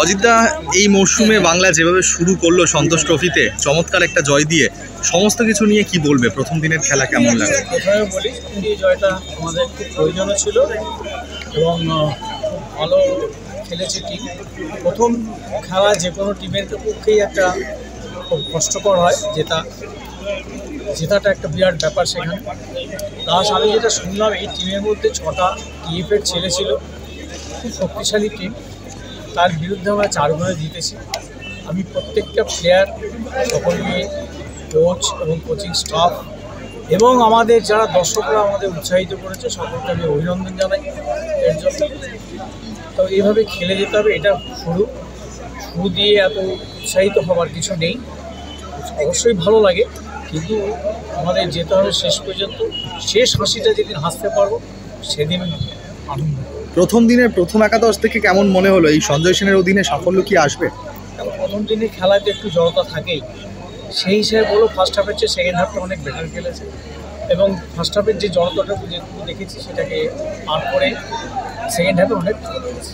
অজিতদা, এই মরশুমে বাংলা যেভাবে শুরু করলো সন্তোষ ট্রফিতে চমৎকার একটা জয় দিয়ে, সমস্ত কিছু নিয়ে কি বলবে? প্রথম দিনের খেলা কেমন লাগে? প্রথমে বলি, এই জয়টা আমাদের খুব প্রয়োজনীয় ছিল এবং ভালো খেলেছে টিম। প্রথম খেলা যে কোনো টিমের পক্ষেই একটা খুব কষ্টকর হয়, জেতাটা একটা বিরাট ব্যাপার সেখানে। প্লাস আমি যেটা শুনলাম, এই টিমের মধ্যে 6টা টিএফের ছেলে ছিল, খুব শক্তিশালী টিম। তার বিরুদ্ধে আমরা 4 গোলে জিতেছি। আমি প্রত্যেকটা প্লেয়ার, সকলকে, কোচ এবং কোচিং স্টাফ এবং আমাদের যারা দর্শকরা আমাদের উৎসাহিত করেছে, সকলকে আমি অভিনন্দন জানাই এর জন্য। তো এইভাবে খেলে যেতে হবে, এটা শুরু দিয়ে এত উৎসাহিত হওয়ার কিছু নেই। অবশ্যই ভালো লাগে, কিন্তু আমাদের যেতে হবে শেষ পর্যন্ত। শেষ হাসিটা যেদিন হাসতে পারবো সেদিন আনন্দ। প্রথম দিনের প্রথম একাদশ থেকে কেমন মনে হলো? এই সঞ্জয় সেনের অধীনে সাফল্য কি আসবে? প্রথম দিনের খেলায় তো একটু জড়তা থাকেই, সেই হিসেবে বলো ফার্স্ট হাফের চেয়ে সেকেন্ড হাফটা অনেক বেটার খেলেছে এবং ফার্স্ট হাফের যে জড়তাটা দেখেছি সেটাকে পার করে সেকেন্ড হাফে অনেক ভালো খেলেছে।